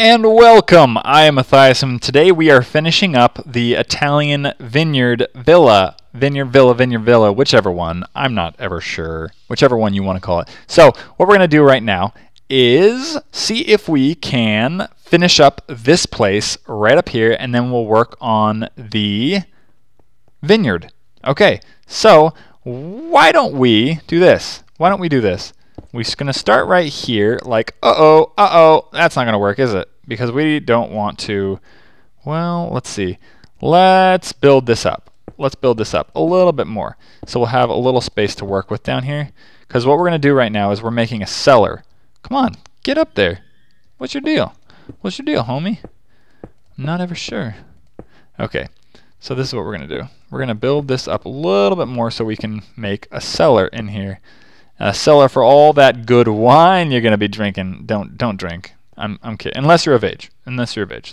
And welcome! I am Matthites, and today we are finishing up the Italian Vineyard Villa. Vineyard Villa, whichever one. I'm not ever sure. Whichever one you want to call it. So, what we're going to do right now is see if we can finish up this place right up here, and then we'll work on the vineyard. Okay, so why don't we do this? We're just going to start right here, like, that's not going to work, is it? Because we don't want to, well, let's see. Let's build this up. Let's build this up a little bit more. So we'll have a little space to work with down here. Because what we're going to do right now is we're making a cellar. Come on, get up there. What's your deal? What's your deal, homie? I'm not ever sure. Okay, so this is what we're going to do. We're going to build this up a little bit more so we can make a cellar in here. A cellar for all that good wine you're going to be drinking. Don't drink. I'm kidding. Unless you're of age.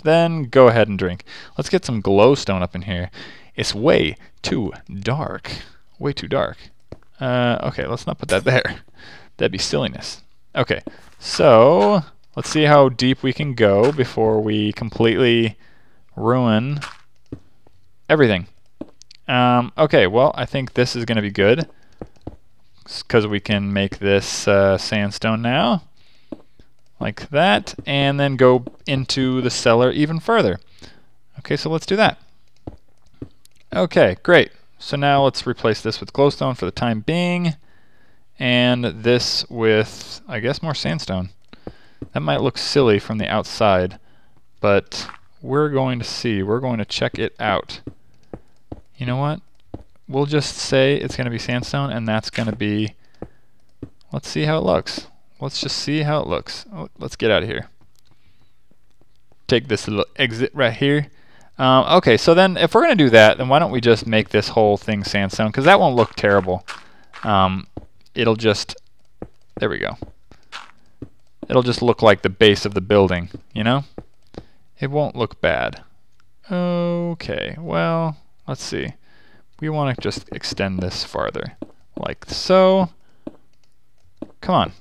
Then go ahead and drink. Let's get some glowstone up in here. It's way too dark. Way too dark. Okay, let's not put that there. That'd be silliness. Okay, so let's see how deep we can go before we completely ruin everything. Okay, well, I think this is going to be good, because we can make this sandstone now, like that, and then go into the cellar even further. Okay, so let's do that. Okay, great. So now let's replace this with glowstone for the time being, and this with, I guess, more sandstone. That might look silly from the outside, but we're going to see. We're going to check it out. You know what? We'll just say it's going to be sandstone, and that's going to be, let's see how it looks. Let's just see how it looks. Oh, let's get out of here. Take this little exit right here. Okay, so then if we're going to do that, then why don't we just make this whole thing sandstone, because that won't look terrible. It'll just, there we go. It'll just look like the base of the building, you know? It won't look bad. Okay, well, let's see. We want to just extend this farther, like so. Come on.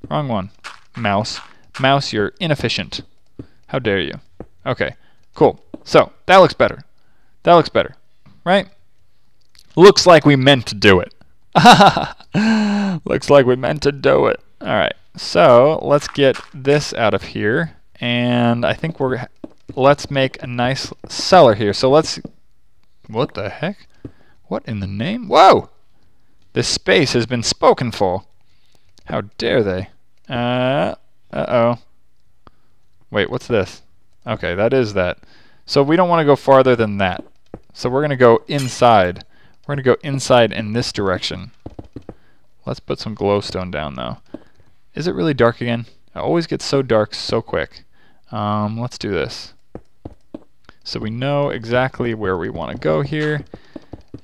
Wrong one. Mouse. Mouse, you're inefficient. How dare you? Okay, cool. So, that looks better. That looks better, right? Looks like we meant to do it. Looks like we meant to do it. Alright, so let's get this out of here. And I think let's make a nice cellar here. So let's, what the heck? What in the name? Whoa! This space has been spoken for. How dare they? Uh-oh. Wait, what's this? Okay, that is that. So we don't want to go farther than that. So we're going to go inside. We're going to go inside in this direction. Let's put some glowstone down, though. Is it really dark again? It always gets so dark so quick. Let's do this. So we know exactly where we want to go here.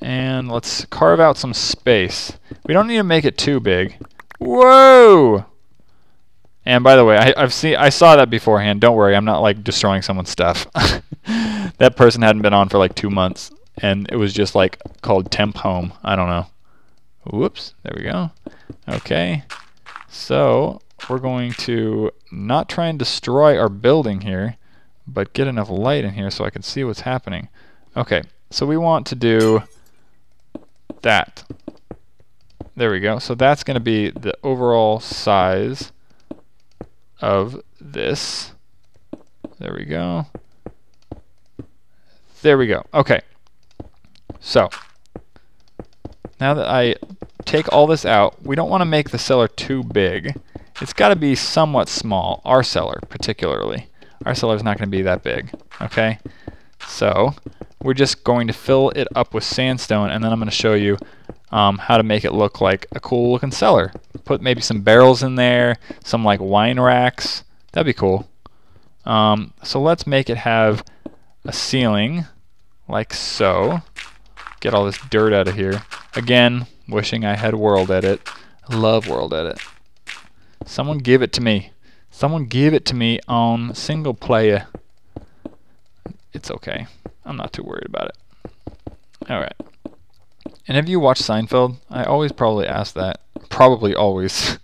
And let's carve out some space. We don't need to make it too big. Whoa! And by the way, I saw that beforehand. Don't worry, I'm not like destroying someone's stuff. That person hadn't been on for like 2 months, and it was just like called temp home. I don't know. Whoops, there we go. Okay, so we're going to not try and destroy our building here, but get enough light in here so I can see what's happening. Okay, so we want to do that. There we go. So that's going to be the overall size of this. There we go. There we go. Okay. So now that I take all this out, we don't want to make the cellar too big. It's got to be somewhat small. Our cellar, particularly. Our cellar is not going to be that big. Okay. So we're just going to fill it up with sandstone, and then I'm going to show you how to make it look like a cool looking cellar. Put maybe some barrels in there, some like wine racks. That'd be cool. So let's make it have a ceiling like so. Get all this dirt out of here. Again, wishing I had World Edit. I love World Edit. Someone give it to me. Someone give it to me on single player. It's okay. I'm not too worried about it. Alright. And have you watched Seinfeld? I always probably ask that. Probably always.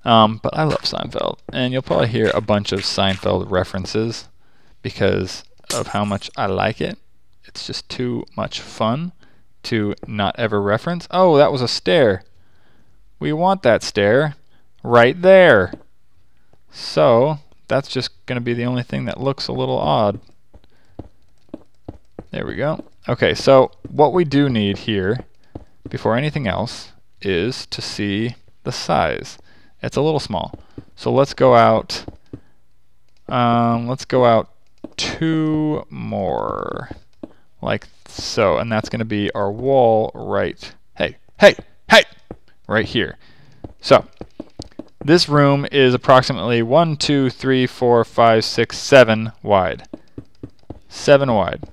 But I love Seinfeld, and you'll probably hear a bunch of Seinfeld references because of how much I like it. It's just too much fun to not ever reference. Oh, that was a stair. We want that stair right there. So that's just going to be the only thing that looks a little odd. There we go. Okay, so what we do need here, before anything else, is to see the size. It's a little small. So let's go out. Let's go out 2 more, like so, and that's going to be our wall right. Hey, right here. So this room is approximately 1, 2, 3, 4, 5, 6, 7 wide. 7 wide.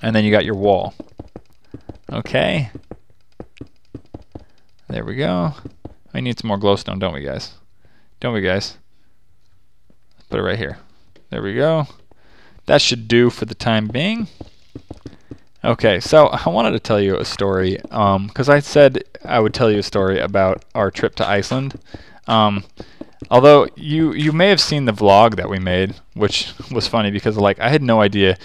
And then you got your wall. Okay. There we go. We need some more glowstone, don't we, guys? Don't we, guys? Put it right here. There we go. That should do for the time being. Okay, so I wanted to tell you a story, because I said I would tell you a story about our trip to Iceland. Although you may have seen the vlog that we made, which was funny because like I had no idea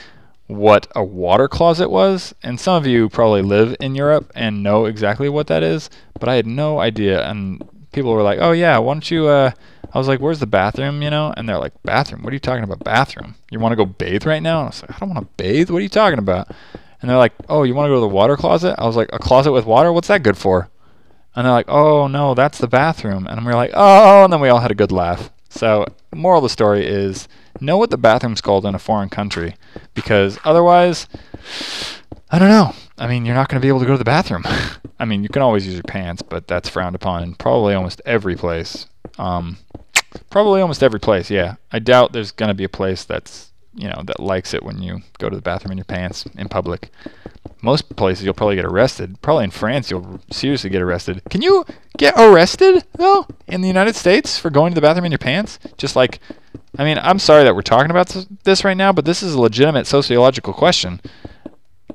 what a water closet was, and some of you probably live in Europe and know exactly what that is, but I had no idea, and people were like, oh yeah, why don't you, I was like, where's the bathroom, you know? And they're like, bathroom? What are you talking about, bathroom? You want to go bathe right now? And I was like, I don't want to bathe, what are you talking about? And they're like, oh, you want to go to the water closet? I was like, a closet with water? What's that good for? And they're like, oh no, that's the bathroom. And we were like, oh, and then we all had a good laugh. So moral of the story is, know what the bathroom's called in a foreign country, because otherwise, I don't know. I mean, you're not going to be able to go to the bathroom. I mean, you can always use your pants, but that's frowned upon in probably almost every place. Probably almost every place, yeah. I doubt there's going to be a place that's, you know, that likes it when you go to the bathroom in your pants in public. Most places you'll probably get arrested. Probably in France you'll seriously get arrested. Can you get arrested, though, in the United States for going to the bathroom in your pants? Just like, I mean, I'm sorry that we're talking about this right now, but this is a legitimate sociological question.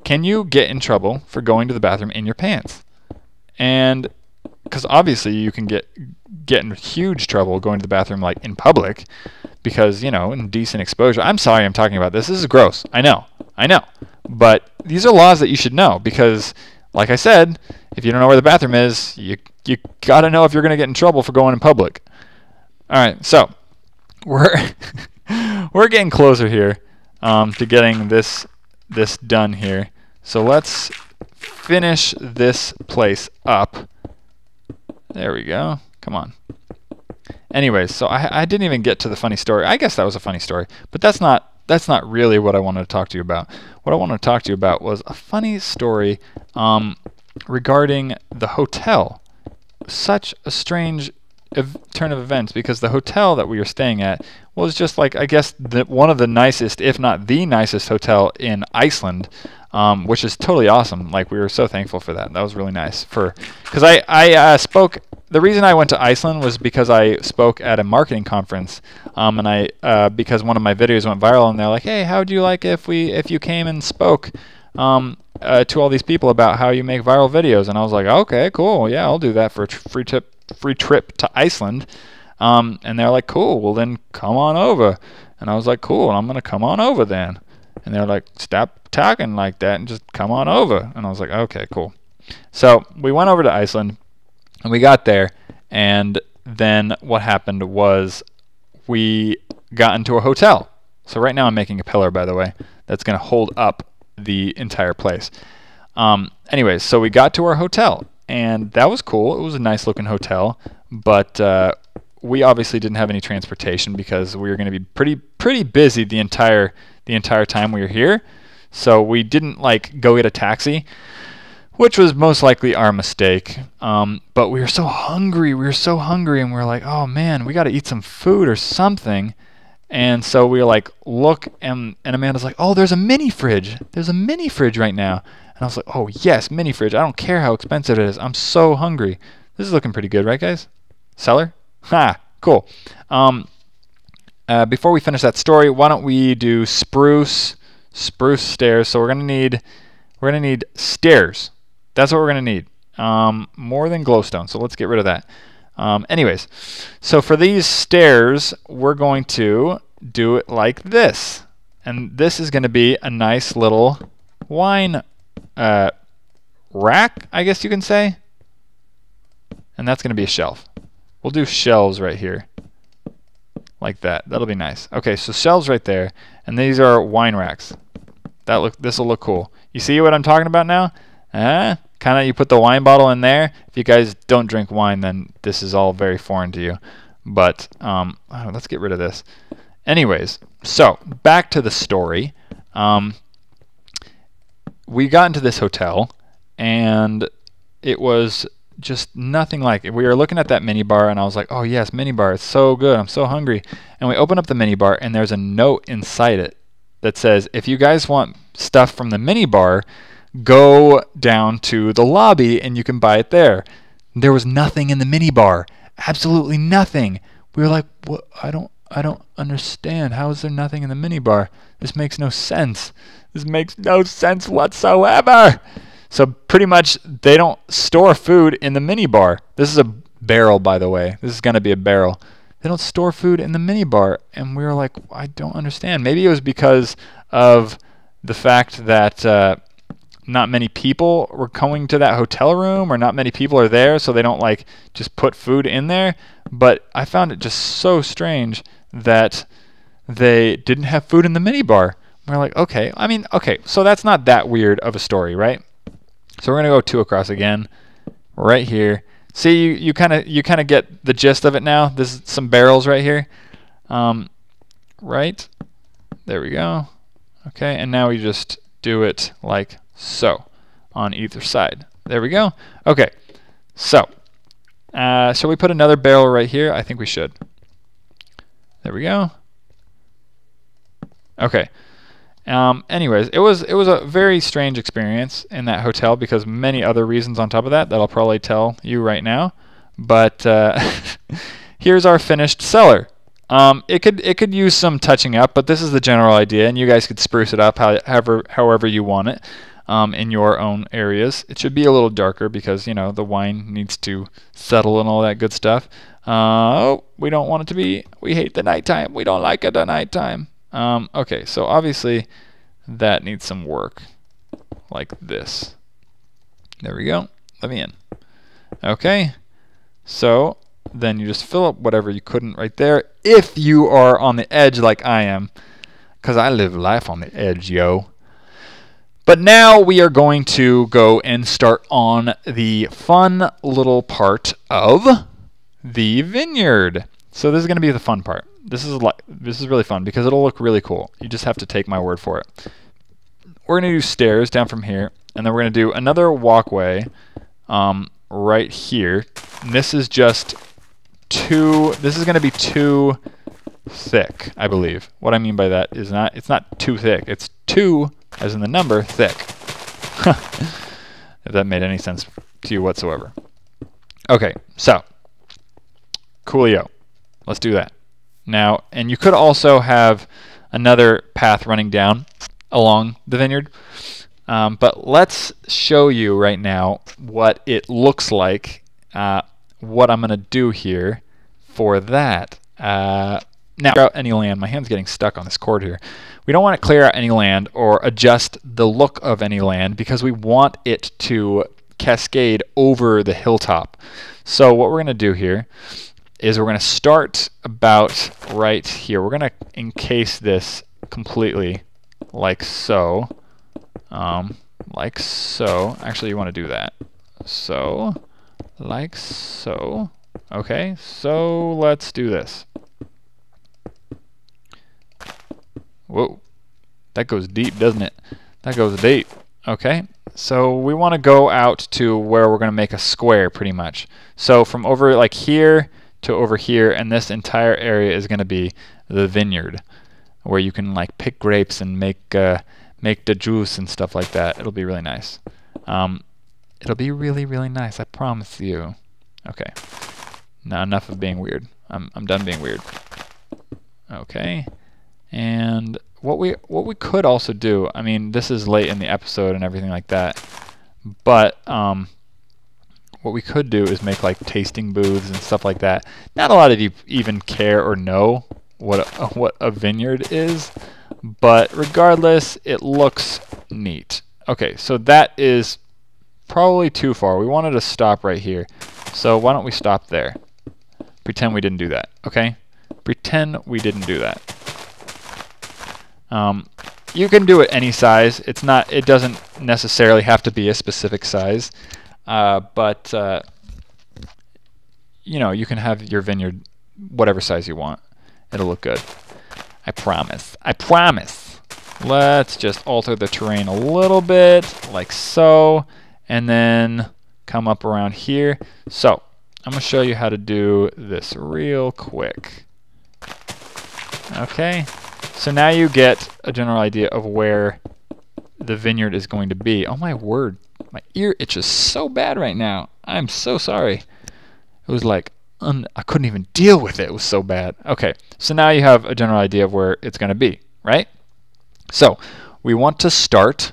Can you get in trouble for going to the bathroom in your pants? And because obviously you can get in huge trouble going to the bathroom like in public because, you know, indecent exposure. I'm sorry I'm talking about this. This is gross. I know. But these are laws that you should know because, like I said, if you don't know where the bathroom is, you got to know if you're going to get in trouble for going in public. All right, so we're getting closer here to getting this done here. So let's finish this place up. There we go. Come on. Anyways, so I didn't even get to the funny story. I guess that was a funny story, but that's not really what I wanted to talk to you about. What I wanted to talk to you about was a funny story regarding the hotel. Such a strange turn of events because the hotel that we were staying at was just like, I guess, one of the nicest, if not the nicest hotel in Iceland, which is totally awesome. Like, we were so thankful for that. That was really nice. Because I spoke. The reason I went to Iceland was because I spoke at a marketing conference, and because one of my videos went viral, and they're like, "Hey, how would you like if you came and spoke to all these people about how you make viral videos?" And I was like, "Okay, cool, yeah, I'll do that for a free trip to Iceland." And they're like, "Cool, well then come on over." And I was like, "Cool, I'm gonna come on over then." And they're like, "Stop talking like that and just come on over." And I was like, "Okay, cool." So we went over to Iceland. And we got there, and then what happened was we got into a hotel. So right now I'm making a pillar, by the way, that's going to hold up the entire place. Anyways, so we got to our hotel, and that was cool. It was a nice-looking hotel, but we obviously didn't have any transportation because we were going to be pretty busy the entire time we were here. So we didn't like go get a taxi, which was most likely our mistake. But we were so hungry. And we were like, oh man, we got to eat some food or something. And so we were like, look, and Amanda's like, oh, there's a mini fridge. There's a mini fridge right now. And I was like, oh yes, mini fridge. I don't care how expensive it is. I'm so hungry. This is looking pretty good, right guys? Cellar? Ha, cool. Before we finish that story, why don't we do spruce stairs. So we're gonna need stairs. That's what we're going to need, more than glowstone, so let's get rid of that. Anyways, so for these stairs, we're going to do it like this. And this is going to be a nice little wine rack, I guess you can say. And that's going to be a shelf. We'll do shelves right here. Like that. That'll be nice. Okay, so shelves right there. And these are wine racks. This will look cool. You see what I'm talking about now? Kind of, you put the wine bottle in there. If you guys don't drink wine, then this is all very foreign to you. But let's get rid of this. Anyways, so back to the story. We got into this hotel, and it was just nothing like it. We were looking at that mini bar, and I was like, oh yes, mini bar, it's so good, I'm so hungry. And we open up the mini bar, and there's a note inside it that says, if you guys want stuff from the mini bar, go down to the lobby and you can buy it there. There was nothing in the mini bar, absolutely nothing. We were like, what? I don't understand. How is there nothing in the mini bar? This makes no sense. This makes no sense whatsoever. So pretty much they don't store food in the mini bar. This is a barrel, by the way. This is going to be a barrel. They don't store food in the mini bar. And we were like, I don't understand. Maybe it was because of the fact that not many people were going to that hotel room, or not many people are there, so they don't like just put food in there. But I found it just so strange that they didn't have food in the mini bar. We're like, okay, okay, so that's not that weird of a story, right? So we're gonna go 2 across again, right here. See, you kind of get the gist of it now. This is some barrels right here, right? There we go. Okay, and now we just do it like so on either side. There we go. Okay, so shall we put another barrel right here? I think we should. There we go. Okay. Anyways, it was a very strange experience in that hotel because many other reasons on top of that I'll probably tell you right now. But here's our finished cellar. It could use some touching up, but this is the general idea, and you guys could spruce it up however you want it in your own areas. It should be a little darker because, you know, the wine needs to settle and all that good stuff. We don't want it to be. We hate the nighttime. We don't like it at nighttime. Okay, so obviously that needs some work, like this. There we go. Let me in. Okay, so then you just fill up whatever you couldn't right there, if you are on the edge like I am, because I live life on the edge, yo. But now we are going to go and start on the fun little part of the vineyard. So this is going to be the fun part. This is really fun because it'll look really cool. You just have to take my word for it. We're going to do stairs down from here, and then we're going to do another walkway right here. And this is just this is going to be too thick, I believe. What I mean by that is it's not too thick. It's 2, as in the number, thick. If that made any sense to you whatsoever. Okay, so coolio. Let's do that. Now, and you could also have another path running down along the vineyard, but let's show you right now what it looks like, what I'm going to do here for that. Now, clear out any land. My hand's getting stuck on this cord here. We don't want to clear out any land or adjust the look of any land because we want it to cascade over the hilltop. So what we're going to do here is we're going to start about right here. We're going to encase this completely like so. Like so. Actually, you want to do that. So, like so. Okay, so let's do this. Whoa. That goes deep, doesn't it? That goes deep. Okay, so we want to go out to where we're going to make a square pretty much. So from over like here to over here, and this entire area is going to be the vineyard, where you can like pick grapes and make the juice and stuff like that. It'll be really nice. It'll be really, really nice, I promise you. Okay, now enough of being weird. I'm done being weird. Okay, and what we could also do, I mean, this is late in the episode and everything like that, but what we could do is make like tasting booths and stuff like that. Not a lot of you even care or know what a vineyard is, but regardless, it looks neat. Okay, so that is probably too far. We wanted to stop right here. So why don't we stop there? Pretend we didn't do that, okay? Pretend we didn't do that. You can do it any size. It doesn't necessarily have to be a specific size, but you know, you can have your vineyard whatever size you want. It'll look good. I promise. I promise. Let's just alter the terrain a little bit, like so, and then come up around here. So I'm going to show you how to do this real quick. Okay. So now you get a general idea of where the vineyard is going to be. Oh my word, my ear itches so bad right now. I'm so sorry. It was like, I couldn't even deal with it. It was so bad. Okay, so now you have a general idea of where it's going to be, right? So we want to start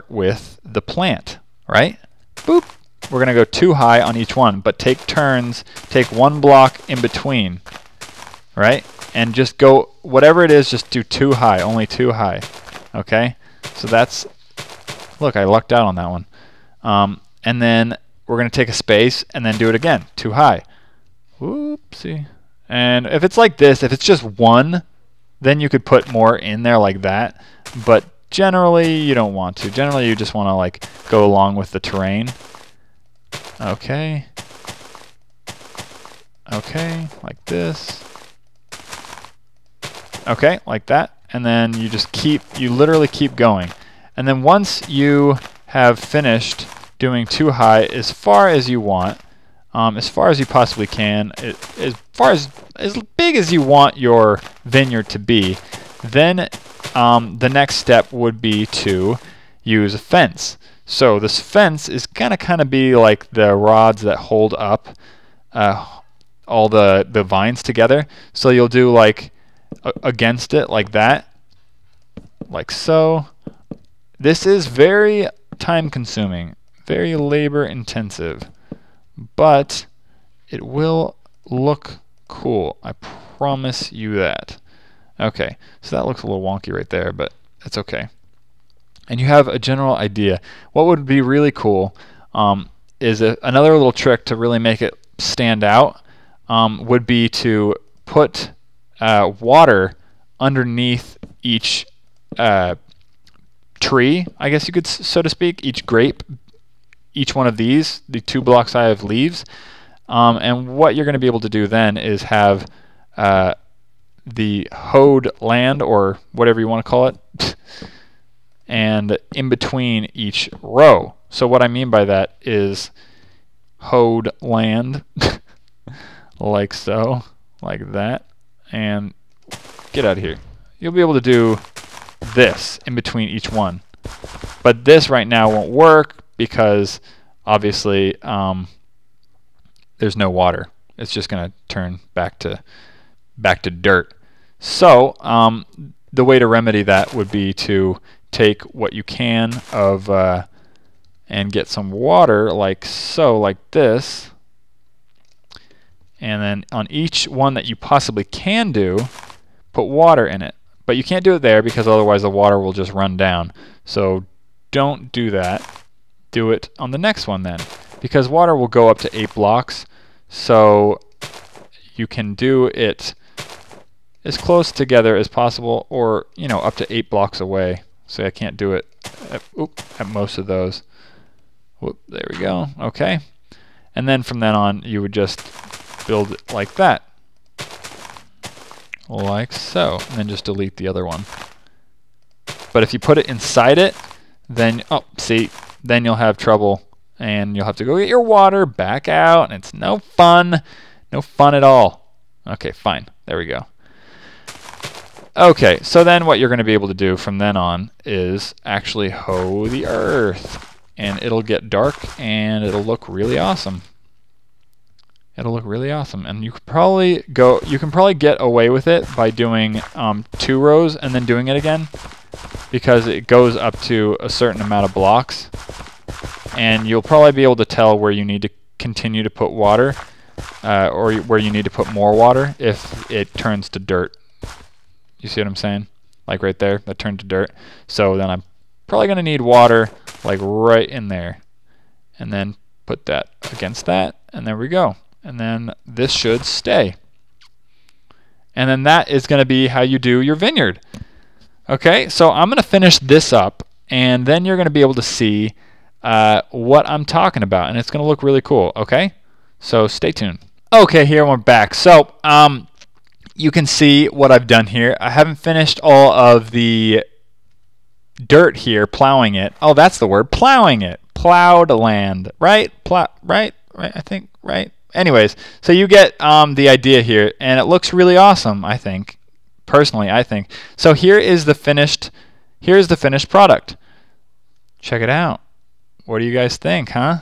with the plant, right? Boop. We're going to go 2 high on each one, but take turns, take 1 block in between, right? And just go, whatever it is, just do 2 high, only 2 high. Okay? So that's, look, I lucked out on that one. And then we're going to take a space and then do it again, 2 high. Whoopsie. And if it's like this, if it's just 1, then you could put more in there like that. But generally, you don't want to. Generally, you just want to like go along with the terrain. Okay. Okay, like this. Okay, like that, and then you just you literally keep going. And then once you have finished doing 2 high as far as you want, as far as you possibly can, as big as you want your vineyard to be, then the next step would be to use a fence. So this fence is gonna kind of be like the rods that hold up all the vines together. So you'll do like against it like that, like so. This is very time consuming, very labor intensive, but it will look cool. I promise you that. Okay, so that looks a little wonky right there, but that's okay. And you have a general idea. What would be really cool is another little trick to really make it stand out would be to put water underneath each tree, I guess you could, so to speak, each grape, each one of these, the 2 blocks high of leaves. And what you're going to be able to do then is have the hoed land, or whatever you want to call it, and in between each row. So what I mean by that is hoed land, like so, like that. And get out of here. You'll be able to do this in between each one. But this right now won't work because obviously there's no water. It's just going to turn back to dirt. So the way to remedy that would be to take what you can of and get some water like so, like this. And then on each one that you possibly can do, put water in it. But you can't do it there because otherwise the water will just run down. So don't do that. Do it on the next one then, because water will go up to 8 blocks. So you can do it as close together as possible, or up to 8 blocks away. So I can't do it at most of those. There we go. Okay. And then from then on, you would just build it like that. Like so. And then just delete the other one. But if you put it inside it, then, then you'll have trouble. And you'll have to go get your water back out. And it's no fun. No fun at all. Okay, fine. There we go. Okay, so then what you're going to be able to do from then on is actually hoe the earth. And it'll get dark and it'll look really awesome. It'll look really awesome. And you can probably get away with it by doing 2 rows and then doing it again, because it goes up to a certain amount of blocks. and you'll probably be able to tell where you need to continue to put water, or where you need to put more water if it turns to dirt. You see what I'm saying? Like right there, that turned to dirt. So then I'm probably going to need water like right in there. And then put that against that, and there we go. And then this should stay. And then that is going to be how you do your vineyard. Okay, so I'm going to finish this up, and then you're going to be able to see what I'm talking about, and it's going to look really cool, okay? So stay tuned. Okay, here we're back. So you can see what I've done here. I haven't finished all of the dirt here, plowing it. Oh, that's the word, plowing it. Plowed land, right? Right, I think, right? Anyways, so you get the idea here, and it looks really awesome, I think. Personally, I think. So here's the finished product. Check it out. What do you guys think, huh?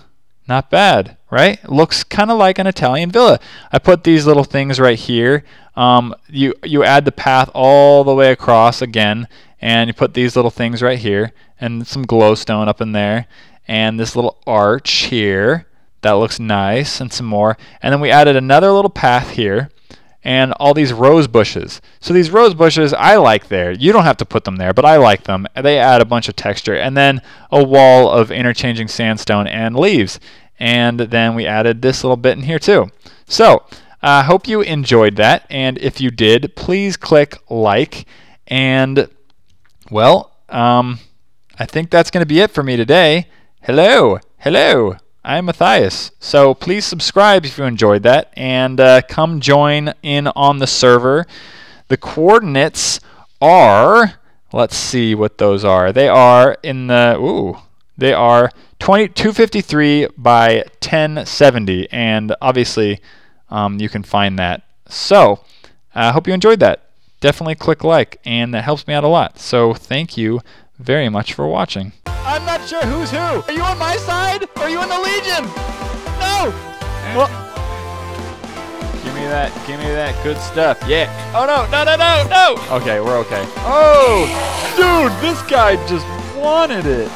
Not bad, right? It looks kind of like an Italian villa. I put these little things right here. You add the path all the way across again, and you put these little things right here, and some glowstone up in there, and this little arch here. That looks nice, and some more. And then we added another little path here, and all these rose bushes. So these rose bushes I like there. You don't have to put them there, but I like them. They add a bunch of texture. And then a wall of interchanging sandstone and leaves. And then we added this little bit in here too. So I hope you enjoyed that. And if you did, please click like. And, well, I think that's going to be it for me today. Hello. I'm Matthias. So please subscribe if you enjoyed that, and come join in on the server. The coordinates are, let's see what those are. They are in the, they are 253 by 1070, and obviously you can find that. So I hope you enjoyed that. Definitely click like, and that helps me out a lot. So thank you very much for watching. I'm not sure who's who. Are you on my side? Or are you in the Legion? No! Well, give me that good stuff. Yeah. Oh no. Okay, we're okay. Oh, dude, this guy just wanted it.